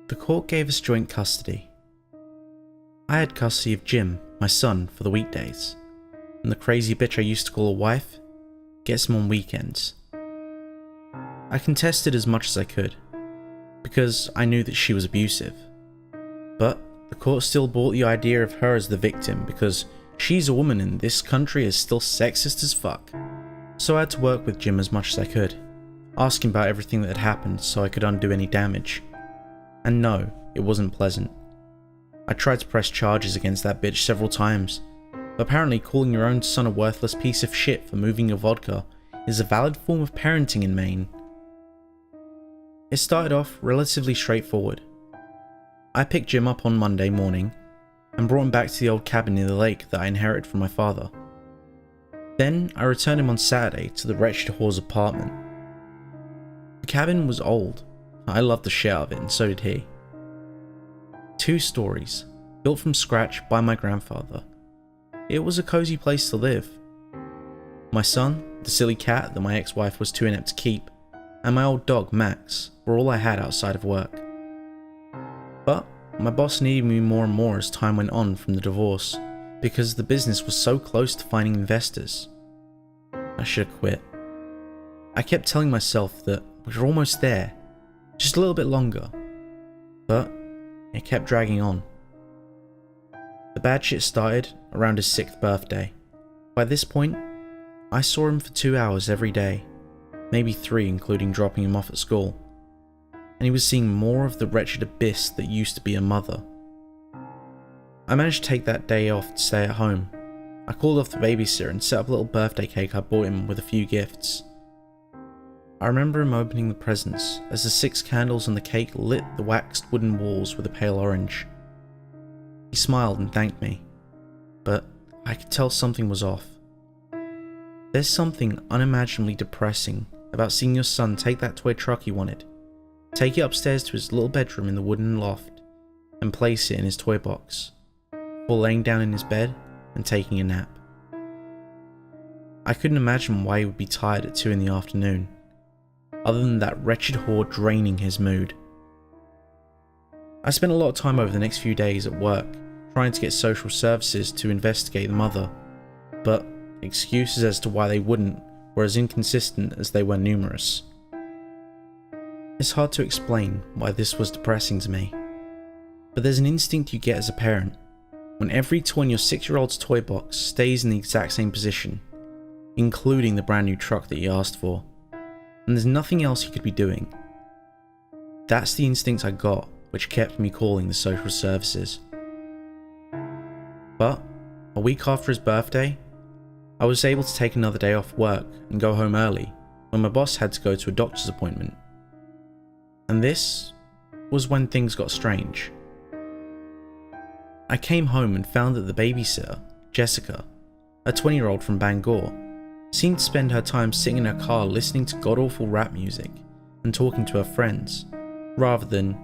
The court gave us joint custody. I had custody of Jim, my son, for the weekdays, and the crazy bitch I used to call a wife gets him on weekends. I contested as much as I could, because I knew that she was abusive, but the court still bought the idea of her as the victim because she's a woman and this country is still sexist as fuck. So I had to work with Jim as much as I could, ask him about everything that had happened so I could undo any damage. And no, it wasn't pleasant. I tried to press charges against that bitch several times, but apparently calling your own son a worthless piece of shit for moving your vodka is a valid form of parenting in Maine. It started off relatively straightforward. I picked Jim up on Monday morning and brought him back to the old cabin near the lake that I inherited from my father. Then I returned him on Saturday to the wretched whore's apartment. The cabin was old. I loved the shit out of it, and so did he. 2 stories, built from scratch by my grandfather. It was a cozy place to live. My son, the silly cat that my ex-wife was too inept to keep, and my old dog Max were all I had outside of work. But my boss needed me more and more as time went on from the divorce, because the business was so close to finding investors. I should have quit. I kept telling myself that we were almost there, just a little bit longer, but it kept dragging on. The bad shit started around his 6th birthday. By this point, I saw him for 2 hours every day, maybe 3 including dropping him off at school, and he was seeing more of the wretched abyss that used to be a mother. I managed to take that day off to stay at home. I called off the babysitter and set up a little birthday cake I bought him with a few gifts. I remember him opening the presents as the 6 candles on the cake lit the waxed wooden walls with a pale orange. He smiled and thanked me, but I could tell something was off. There's something unimaginably depressing about seeing your son take that toy truck he wanted, take it upstairs to his little bedroom in the wooden loft, and place it in his toy box, before laying down in his bed and taking a nap. I couldn't imagine why he would be tired at 2 in the afternoon, other than that wretched whore draining his mood. I spent a lot of time over the next few days at work trying to get social services to investigate the mother, but excuses as to why they wouldn't were as inconsistent as they were numerous. It's hard to explain why this was depressing to me, but there's an instinct you get as a parent when every toy in your 6-year-old's toy box stays in the exact same position, including the brand new truck that you asked for, and there's nothing else you could be doing. That's the instinct I got, which kept me calling the social services. But a week after his birthday, I was able to take another day off work and go home early when my boss had to go to a doctor's appointment. And this was when things got strange. I came home and found that the babysitter, Jessica, a 20-year-old from Bangor, seemed to spend her time sitting in her car listening to god-awful rap music and talking to her friends, rather than,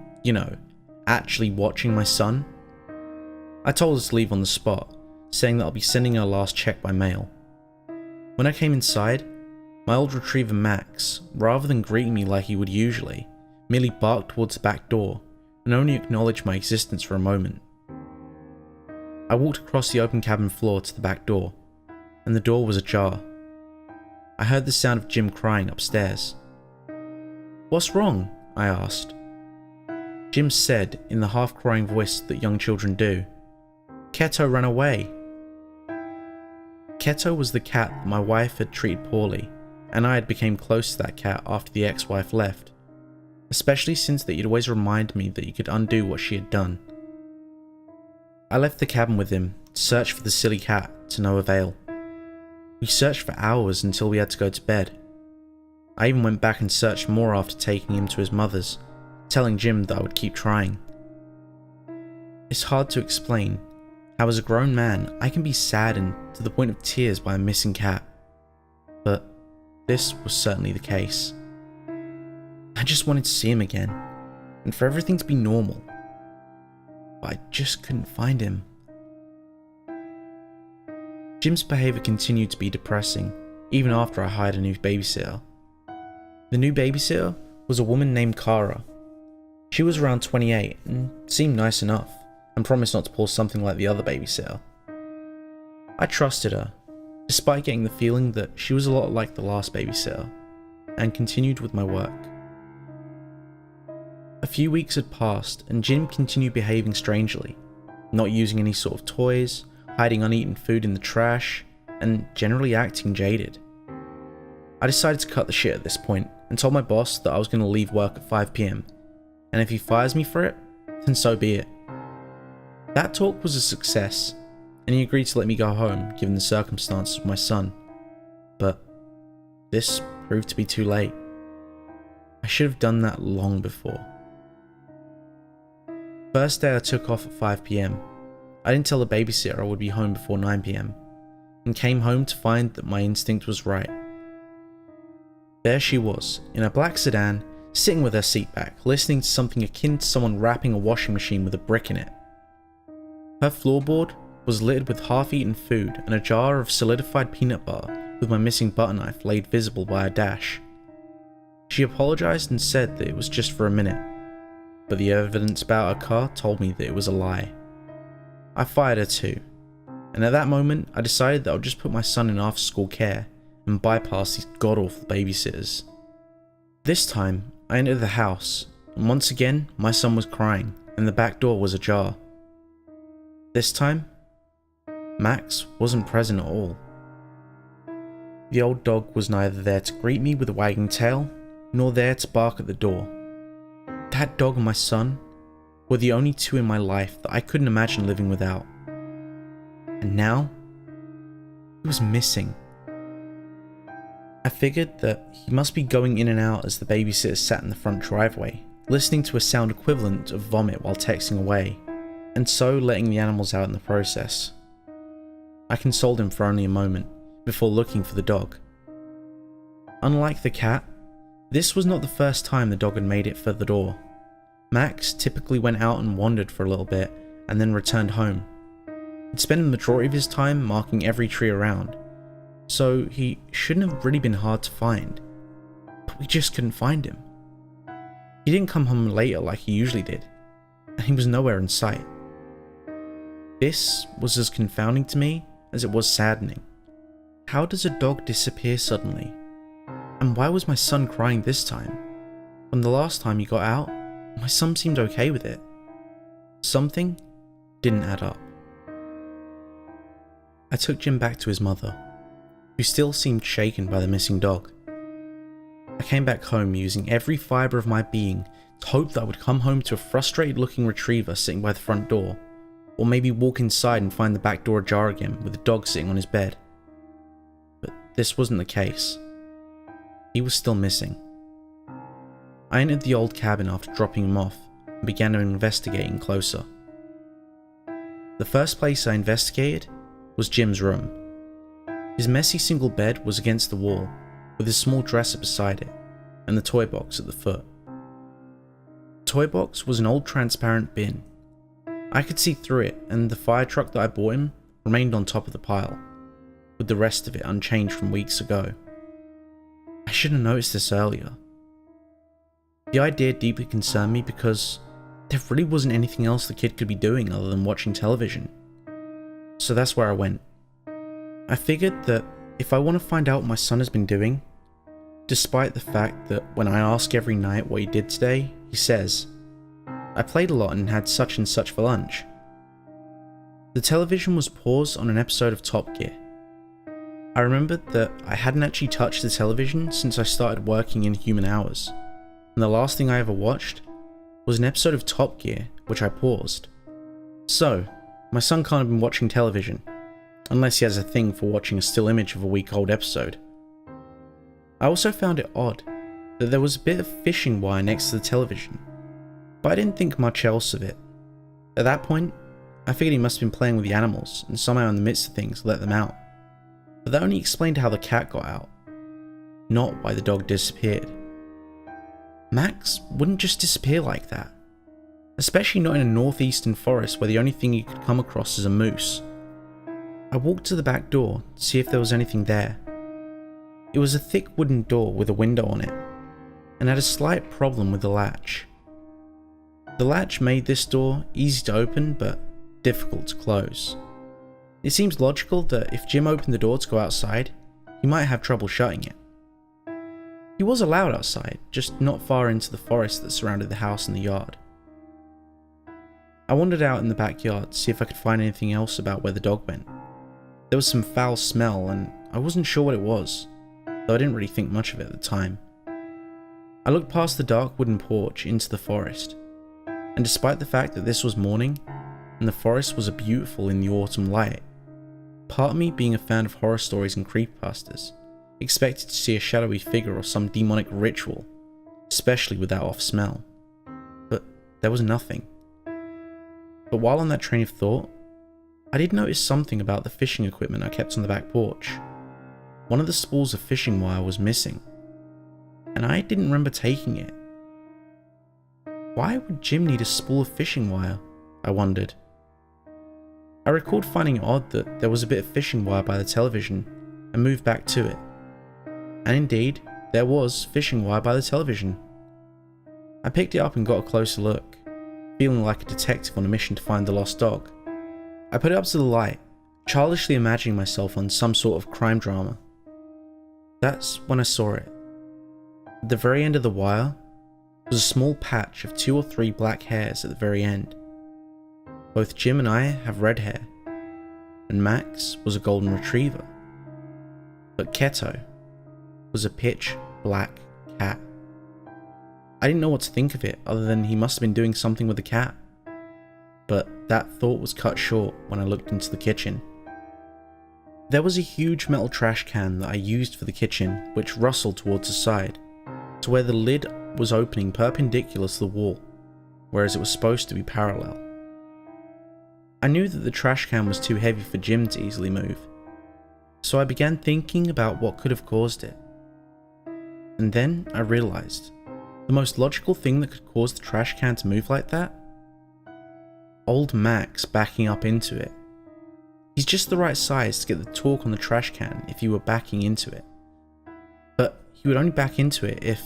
actually watching my son. I told her to leave on the spot, saying that I'll be sending her last check by mail. When I came inside, my old retriever Max, rather than greeting me like he would usually, merely barked towards the back door and only acknowledged my existence for a moment. I walked across the open cabin floor to the back door, and the door was ajar. I heard the sound of Jim crying upstairs. "What's wrong?" I asked. Jim said, in the half-crying voice that young children do, "Keto ran away." Keto was the cat that my wife had treated poorly, and I had become close to that cat after the ex-wife left, especially since that he'd always remind me that he could undo what she had done. I left the cabin with him to search for the silly cat, to no avail. We searched for hours until we had to go to bed. I even went back and searched more after taking him to his mother's, telling Jim that I would keep trying. It's hard to explain how as a grown man I can be saddened to the point of tears by a missing cat, but this was certainly the case. I just wanted to see him again, and for everything to be normal, but I just couldn't find him. Jim's behaviour continued to be depressing, even after I hired a new babysitter. The new babysitter was a woman named Cara. She was around 28 and seemed nice enough, and promised not to pull something like the other babysitter. I trusted her, despite getting the feeling that she was a lot like the last babysitter, and continued with my work. A few weeks had passed and Jim continued behaving strangely, not using any sort of toys, hiding uneaten food in the trash, and generally acting jaded. I decided to cut the shit at this point and told my boss that I was going to leave work at 5 PM, and if he fires me for it, then so be it. That talk was a success, and he agreed to let me go home given the circumstances of my son, but this proved to be too late. I should have done that long before. First day I took off at 5 PM. I didn't tell the babysitter I would be home before 9 PM, and came home to find that my instinct was right. There she was, in a black sedan, sitting with her seat back, listening to something akin to someone wrapping a washing machine with a brick in it. Her floorboard was littered with half-eaten food and a jar of solidified peanut butter with my missing butter knife laid visible by a dash. She apologized and said that it was just for a minute, but the evidence about her car told me that it was a lie. I fired her too, and at that moment I decided that I would just put my son in after-school care and bypass these god-awful babysitters. This time, I entered the house, and once again my son was crying and the back door was ajar. This time, Max wasn't present at all. The old dog was neither there to greet me with a wagging tail, nor there to bark at the door. That dog and my son were the only two in my life that I couldn't imagine living without. And now, he was missing. I figured that he must be going in and out as the babysitter sat in the front driveway, listening to a sound equivalent of vomit while texting away, and so letting the animals out in the process. I consoled him for only a moment, before looking for the dog. Unlike the cat, this was not the first time the dog had made it for the door. Max typically went out and wandered for a little bit, and then returned home. He'd spent the majority of his time marking every tree around, so he shouldn't have really been hard to find, but we just couldn't find him. He didn't come home later like he usually did, and he was nowhere in sight. This was as confounding to me as it was saddening. How does a dog disappear suddenly? And why was my son crying this time, when the last time he got out, my son seemed okay with it? Something didn't add up. I took Jim back to his mother, who still seemed shaken by the missing dog. I came back home using every fibre of my being to hope that I would come home to a frustrated looking retriever sitting by the front door, or maybe walk inside and find the back door ajar again with the dog sitting on his bed. But this wasn't the case. He was still missing. I entered the old cabin after dropping him off and began investigating closer. The first place I investigated was Jim's room. His messy single bed was against the wall, with his small dresser beside it, and the toy box at the foot. The toy box was an old transparent bin. I could see through it, and the fire truck that I bought him remained on top of the pile, with the rest of it unchanged from weeks ago. I should have noticed this earlier. The idea deeply concerned me because there really wasn't anything else the kid could be doing other than watching television. So that's where I went. I figured that if I want to find out what my son has been doing, despite the fact that when I ask every night what he did today, he says, "I played a lot and had such and such for lunch." The television was paused on an episode of Top Gear. I remembered that I hadn't actually touched the television since I started working in human hours, and the last thing I ever watched was an episode of Top Gear, which I paused. So, my son can't have been watching television, unless he has a thing for watching a still image of a week-old episode. I also found it odd that there was a bit of fishing wire next to the television, but I didn't think much else of it. At that point, I figured he must have been playing with the animals and somehow in the midst of things let them out. But that only explained how the cat got out, not why the dog disappeared. Max wouldn't just disappear like that, especially not in a northeastern forest where the only thing you could come across is a moose. I walked to the back door to see if there was anything there. It was a thick wooden door with a window on it, and had a slight problem with the latch. The latch made this door easy to open but difficult to close. It seems logical that if Jim opened the door to go outside, he might have trouble shutting it. He was allowed outside, just not far into the forest that surrounded the house and the yard. I wandered out in the backyard to see if I could find anything else about where the dog went. There was some foul smell and I wasn't sure what it was, though I didn't really think much of it at the time. I looked past the dark wooden porch into the forest, and despite the fact that this was morning and the forest was beautiful in the autumn light, part of me, being a fan of horror stories and creepypastas, expected to see a shadowy figure or some demonic ritual, especially with that off smell. But there was nothing. But while on that train of thought, I did notice something about the fishing equipment I kept on the back porch. One of the spools of fishing wire was missing, and I didn't remember taking it. Why would Jim need a spool of fishing wire? I wondered. I recalled finding it odd that there was a bit of fishing wire by the television and moved back to it. And indeed, there was fishing wire by the television. I picked it up and got a closer look, feeling like a detective on a mission to find the lost dog. I put it up to the light, childishly imagining myself on some sort of crime drama. That's when I saw it. At the very end of the wire was a small patch of 2 or 3 black hairs at the very end. Both Jim and I have red hair, and Max was a golden retriever. But Keto was a pitch black cat. I didn't know what to think of it other than he must have been doing something with the cat. But that thought was cut short when I looked into the kitchen. There was a huge metal trash can that I used for the kitchen which rustled towards the side, to where the lid was opening perpendicular to the wall, whereas it was supposed to be parallel. I knew that the trash can was too heavy for Jim to easily move, so I began thinking about what could have caused it. And then I realized, the most logical thing that could cause the trash can to move like that? Old Max backing up into it. He's just the right size to get the torque on the trash can if he were backing into it. But he would only back into it if,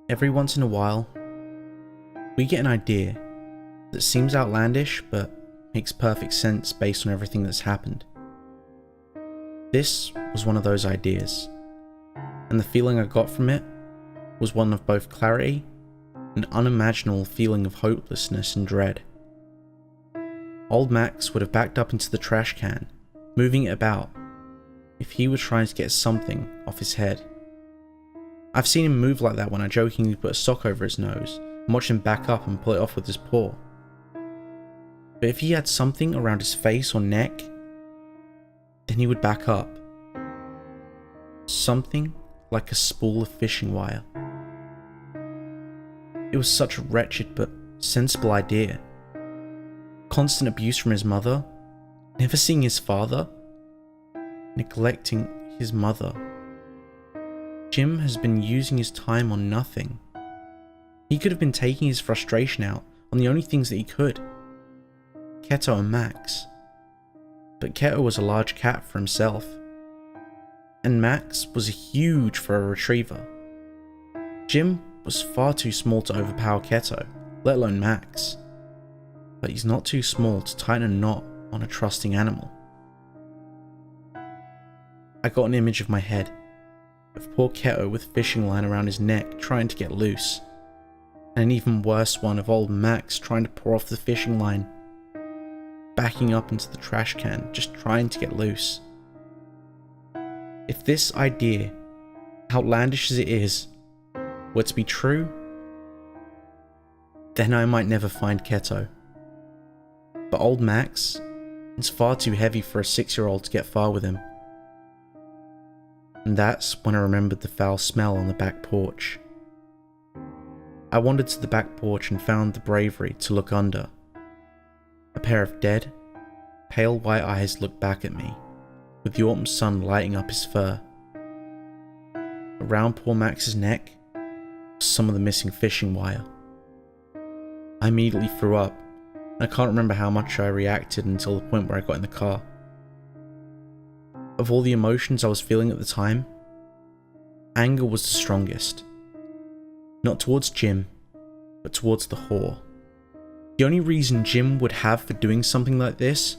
every once in a while, we get an idea that seems outlandish but makes perfect sense based on everything that's happened. This was one of those ideas, and the feeling I got from it was one of both clarity and an unimaginable feeling of hopelessness and dread. Old Max would have backed up into the trash can, moving it about, if he were trying to get something off his head. I've seen him move like that when I jokingly put a sock over his nose and watch him back up and pull it off with his paw. But if he had something around his face or neck, then he would back up. Something like a spool of fishing wire. It was such a wretched but sensible idea. Constant abuse from his mother, never seeing his father, neglecting his mother. Jim has been using his time on nothing. He could have been taking his frustration out on the only things that he could. Keto and Max. But Keto was a large cat for himself, and Max was huge for a retriever. Jim was far too small to overpower Keto, let alone Max. But he's not too small to tighten a knot on a trusting animal. I got an image of my head, of poor Keto with fishing line around his neck trying to get loose, and an even worse one of old Max trying to pour off the fishing line, backing up into the trash can just trying to get loose. If this idea, outlandish as it is, were to be true, then I might never find Keto. But old Max is far too heavy for a 6-year-old to get far with him. And that's when I remembered the foul smell on the back porch. I wandered to the back porch and found the bravery to look under. A pair of dead, pale white eyes looked back at me, with the autumn sun lighting up his fur. Around poor Max's neck was some of the missing fishing wire. I immediately threw up, and I can't remember how much I reacted until the point where I got in the car. Of all the emotions I was feeling at the time, anger was the strongest. Not towards Jim, but towards the whore. The only reason Jim would have for doing something like this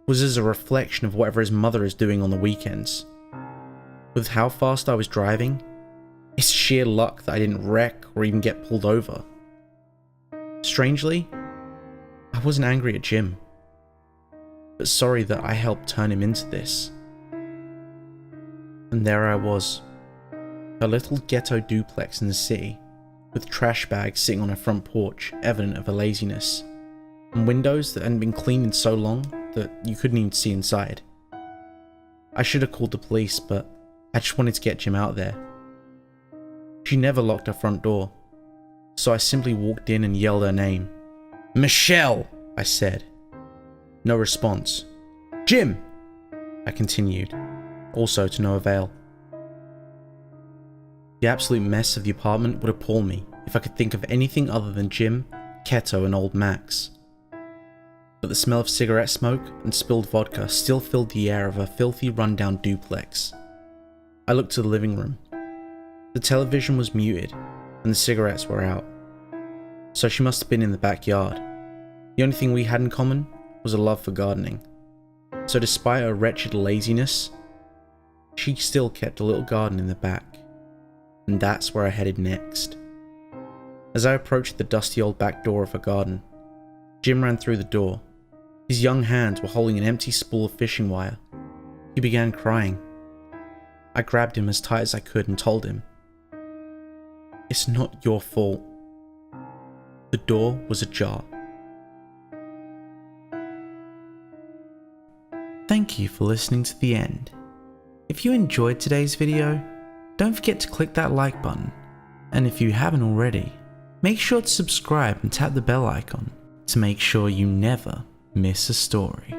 was as a reflection of whatever his mother is doing on the weekends. With how fast I was driving, it's sheer luck that I didn't wreck or even get pulled over. Strangely, I wasn't angry at Jim, but sorry that I helped turn him into this. And there I was, a little ghetto duplex in the city, with trash bags sitting on her front porch, evident of her laziness, and windows that hadn't been cleaned in so long that you couldn't even see inside. I should have called the police, but I just wanted to get Jim out there. She never locked her front door, so I simply walked in and yelled her name. "Michelle!" I said. No response. "Jim!" I continued, also to no avail. The absolute mess of the apartment would appall me if I could think of anything other than Jim, Keto, and old Max. But the smell of cigarette smoke and spilled vodka still filled the air of a filthy, rundown duplex. I looked to the living room. The television was muted, and the cigarettes were out. So she must have been in the backyard. The only thing we had in common was a love for gardening. So despite her wretched laziness, she still kept a little garden in the back. And that's where I headed next. As I approached the dusty old back door of her garden, Jim ran through the door. His young hands were holding an empty spool of fishing wire. He began crying. I grabbed him as tight as I could and told him, "It's not your fault." The door was ajar. Thank you for listening to the end. If you enjoyed today's video, don't forget to click that like button, and if you haven't already, make sure to subscribe and tap the bell icon to make sure you never miss a story.